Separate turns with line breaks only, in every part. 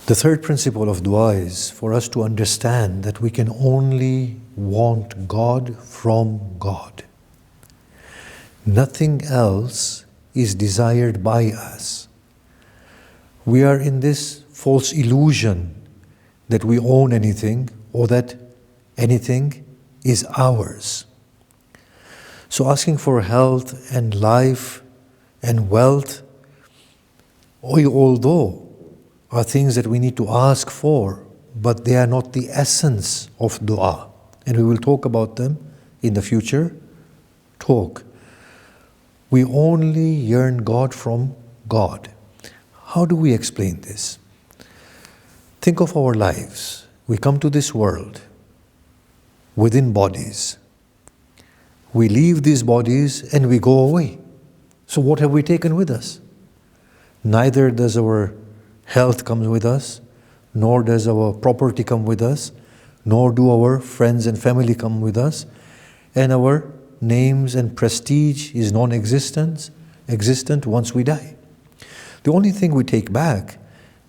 The third principle of dua is for us to understand that we can only want God from God. Nothing else is desired by us. We are in this false illusion that we own anything or that anything is ours. So asking for health and life and wealth, although are things that we need to ask for, but they are not the essence of dua. And we will talk about them in the future talk. We only yearn God from God. How do we explain this? Think of our lives. We come to this world within bodies. We leave these bodies and we go away. So what have we taken with us? Neither does our health come with us, nor does our property come with us, nor do our friends and family come with us, and our names and prestige is non-existent once we die. The only thing we take back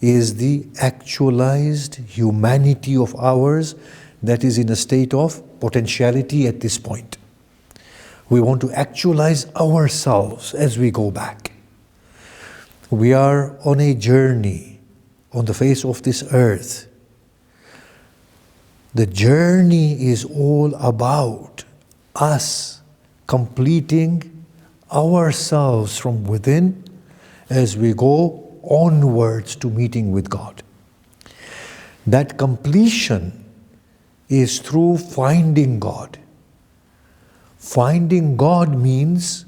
is the actualized humanity of ours that is in a state of potentiality at this point. We want to actualize ourselves as we go back. We are on a journey on the face of this earth. The journey is all about us completing ourselves from within as we go onwards to meeting with God. That completion is through finding God. Finding God means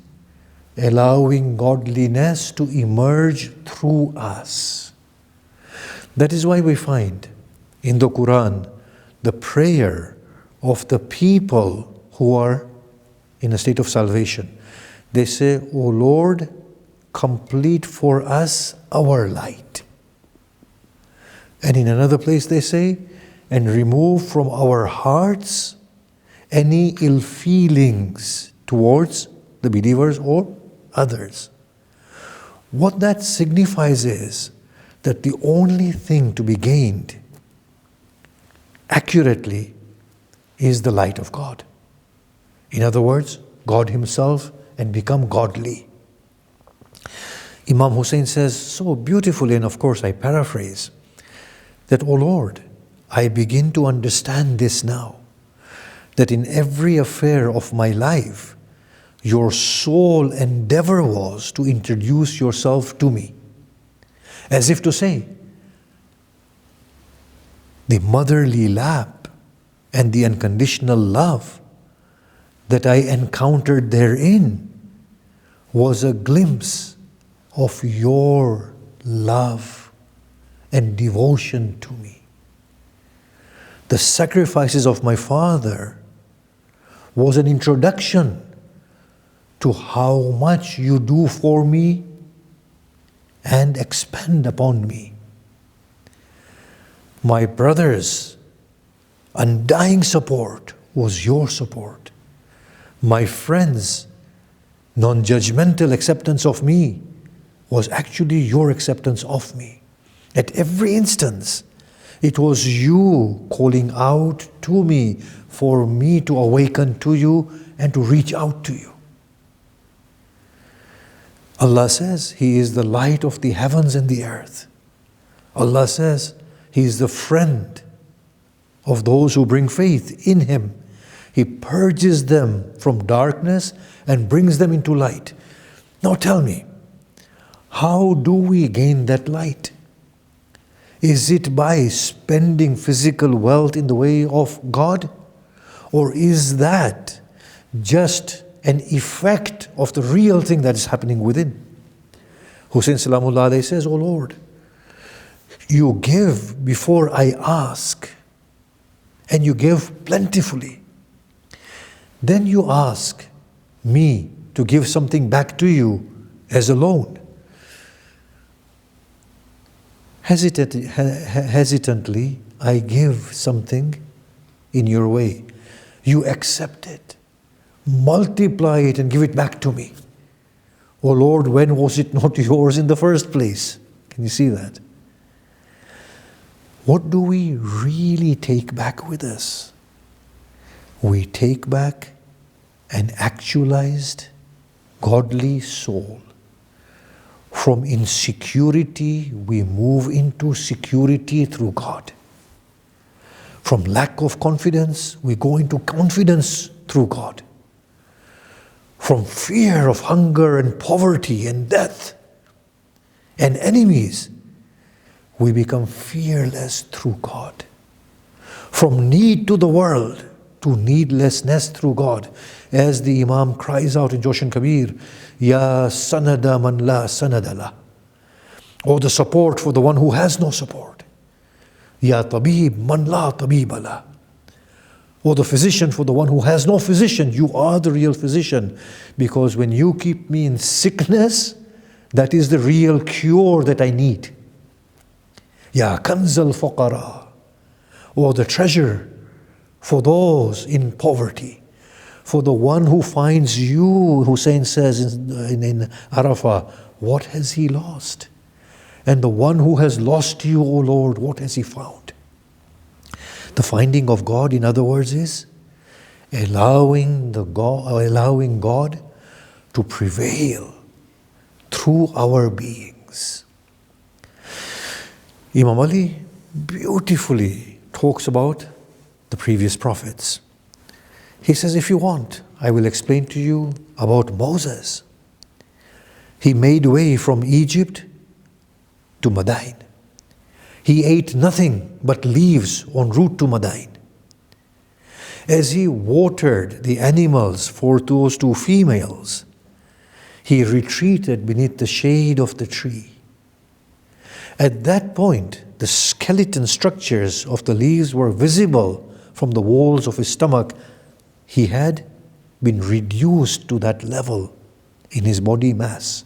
allowing godliness to emerge through us. That is why we find in the Quran the prayer of the people who are in a state of salvation. They say, "O Lord, complete for us our light." And in another place they say, "And remove from our hearts any ill feelings towards the believers or others." What that signifies is that the only thing to be gained accurately is the light of God. In other words, God Himself, and become godly. Imam Hussein says so beautifully, and of course I paraphrase, that, "O Lord, I begin to understand this now, that in every affair of my life, your sole endeavor was to introduce yourself to me." As if to say, the motherly lap and the unconditional love that I encountered therein was a glimpse of your love and devotion to me. The sacrifices of my father was an introduction to how much you do for me and expand upon me. My brother's undying support was your support. My friends' non-judgmental acceptance of me was actually your acceptance of me. At every instance, it was you calling out to me for me to awaken to you and to reach out to you. Allah says He is the light of the heavens and the earth. Allah says He is the friend of those who bring faith in Him. He purges them from darkness and brings them into light. Now tell me, how do we gain that light? Is it by spending physical wealth in the way of God? Or is that just an effect of the real thing that is happening within? Hussein Salamullah alayhi says, "O Lord, you give before I ask, and you give plentifully. Then you ask me to give something back to you as a loan. Hesitantly, I give something in your way. You accept it, multiply it and give it back to me. Oh Lord, when was it not yours in the first place?" Can you see that? What do we really take back with us? We take back an actualized, godly soul. From insecurity, we move into security through God. From lack of confidence, we go into confidence through God. From fear of hunger and poverty and death and enemies, we become fearless through God. From need to the world to needlessness through God. As the Imam cries out in Joshan Kabir, Ya sanada man la sanadala. Or the support for the one who has no support. Ya tabib man la tabibala. Or the physician for the one who has no physician. You are the real physician. Because when you keep me in sickness, that is the real cure that I need. Ya kanzal fuqara. Or the treasure for those in poverty. For the one who finds you, Hussein says in Arafah, what has he lost? And the one who has lost you, O Lord, what has he found? The finding of God, in other words, is allowing God to prevail through our beings. Imam Ali beautifully talks about the previous prophets. He says, if you want, I will explain to you about Moses. He made way from Egypt to Madain. He ate nothing but leaves en route to Madain. As he watered the animals for those two females, he retreated beneath the shade of the tree. At that point, the skeleton structures of the leaves were visible from the walls of his stomach. He had been reduced to that level in his body mass.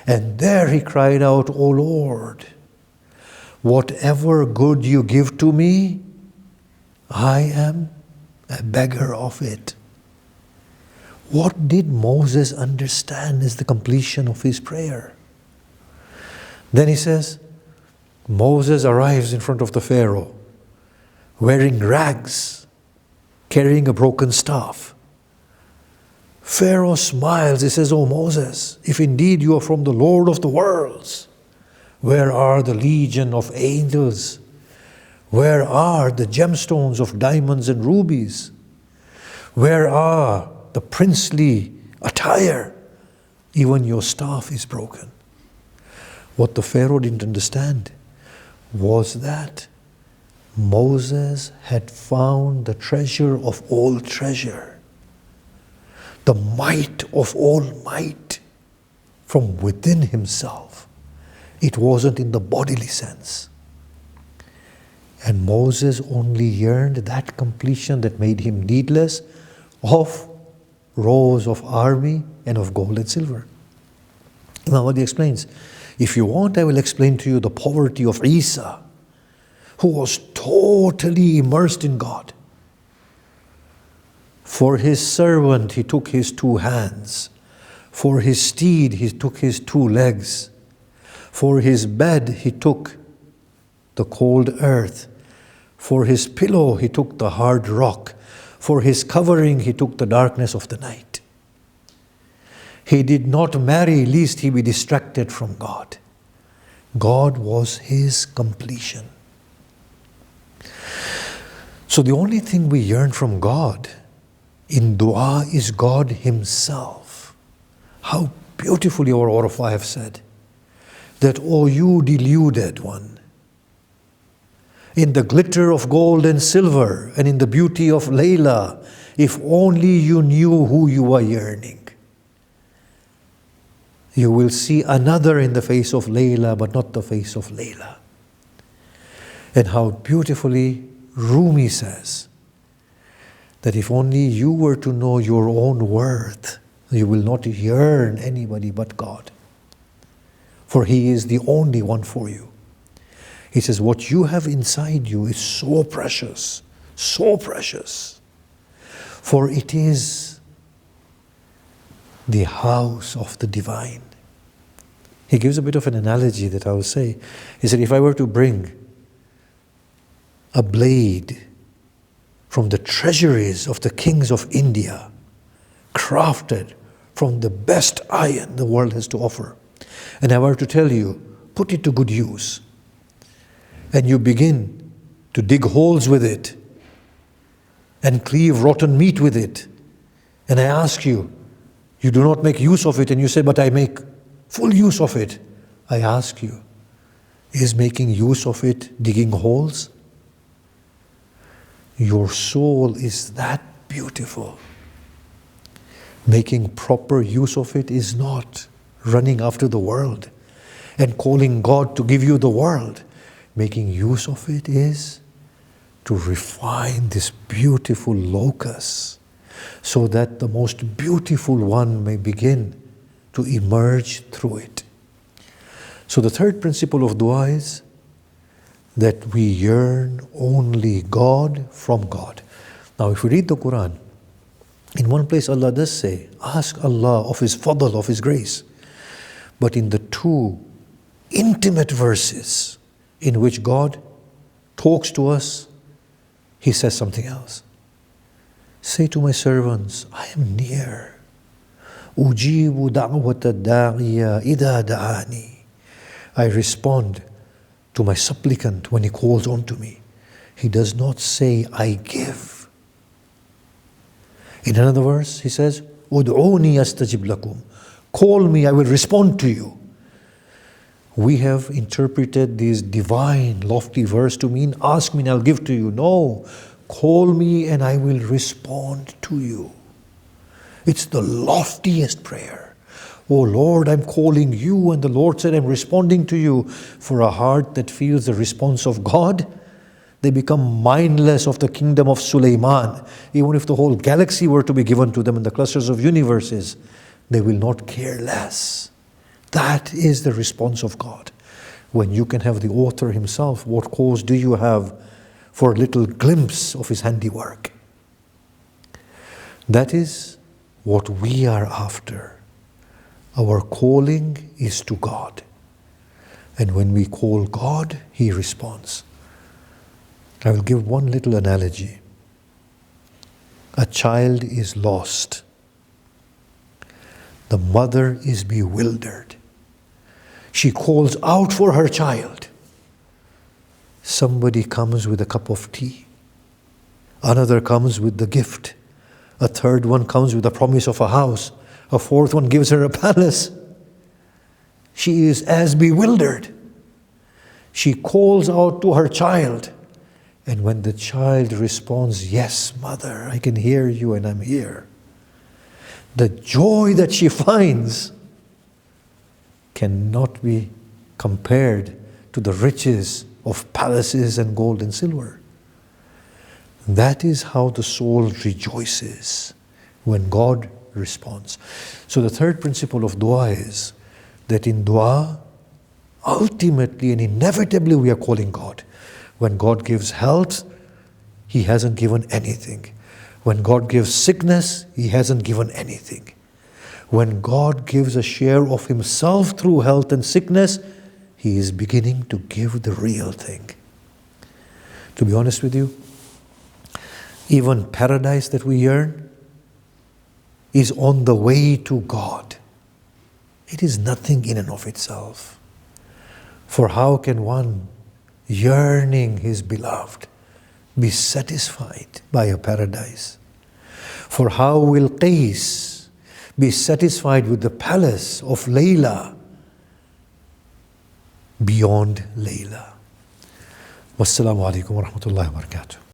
And there he cried out, O Lord, whatever good you give to me, I am a beggar of it. What did Moses understand is the completion of his prayer? Then he says, Moses arrives in front of the Pharaoh, wearing rags, carrying a broken staff. Pharaoh smiles. He says, "O Moses, if indeed you are from the Lord of the worlds, where are the legion of angels? Where are the gemstones of diamonds and rubies? Where are the princely attire? Even your staff is broken." What the Pharaoh didn't understand was that Moses had found the treasure of all treasure, the might of all might from within himself. It wasn't in the bodily sense. And Moses only yearned that completion that made him needless of rows of army and of gold and silver. Imam Ali explains, if you want, I will explain to you the poverty of Isa, who was totally immersed in God. For his servant, he took his 2 hands. For his steed, he took his 2 legs. For his bed, he took the cold earth. For his pillow, he took the hard rock. For his covering, he took the darkness of the night. He did not marry, lest he be distracted from God. God was his completion. So the only thing we yearn from God in dua is God himself. How beautifully our Arafah have said that, "O you deluded one, in the glitter of gold and silver and in the beauty of Layla, if only you knew who you are yearning. You will see another in the face of Layla, but not the face of Layla." And how beautifully Rumi says that if only you were to know your own worth, you will not yearn anybody but God. For he is the only one for you. He says, what you have inside you is so precious, for it is the house of the divine. He gives a bit of an analogy that I will say. He said, if I were to bring a blade from the treasuries of the kings of India, crafted from the best iron the world has to offer. And I were to tell you, put it to good use. And you begin to dig holes with it and cleave rotten meat with it. And I ask you, you do not make use of it, and you say, but I make full use of it. I ask you, is making use of it digging holes? Your soul is that beautiful. Making proper use of it is not running after the world and calling God to give you the world. Making use of it is to refine this beautiful locus so that the most beautiful one may begin to emerge through it. So the third principle of dua is that we yearn only God from God. Now if we read the Quran, in one place Allah does say, ask Allah of His fadl, of His grace. But in the two intimate verses in which God talks to us, He says something else. Say to my servants, I am near. Ujibu da'wata da'iya idha da'ani. I respond to my supplicant when he calls on to me. He does not say, I give. In another verse, he says, Ud'uni astajib lakum. Call me, I will respond to you. We have interpreted this divine, lofty verse to mean, ask me and I'll give to you. No, call me and I will respond to you. It's the loftiest prayer. Oh Lord, I'm calling you, and the Lord said, I'm responding to you. For a heart that feels the response of God, they become mindless of the kingdom of Sulaiman. Even if the whole galaxy were to be given to them in the clusters of universes, they will not care less. That is the response of God. When you can have the author himself, what cause do you have for a little glimpse of his handiwork? That is what we are after. Our calling is to God. And when we call God, He responds. I will give one little analogy. A child is lost. The mother is bewildered. She calls out for her child. Somebody comes with a cup of tea. Another comes with the gift. A third one comes with the promise of a house. A fourth one gives her a palace. She is as bewildered. She calls out to her child. And when the child responds, yes, mother, I can hear you and I'm here, the joy that she finds cannot be compared to the riches of palaces and gold and silver. That is how the soul rejoices when God responds. So the third principle of dua is that in dua, ultimately and inevitably we are calling God. When God gives health, He hasn't given anything. When God gives sickness, He hasn't given anything. When God gives a share of Himself through health and sickness, He is beginning to give the real thing. To be honest with you, even paradise that we yearn is on the way to God. It is nothing in and of itself. For how can one yearning his beloved be satisfied by a paradise? For how will Qais be satisfied with the palace of Layla beyond Layla? Wassalamu alaikum wa rahmatullahi wa barakatuh.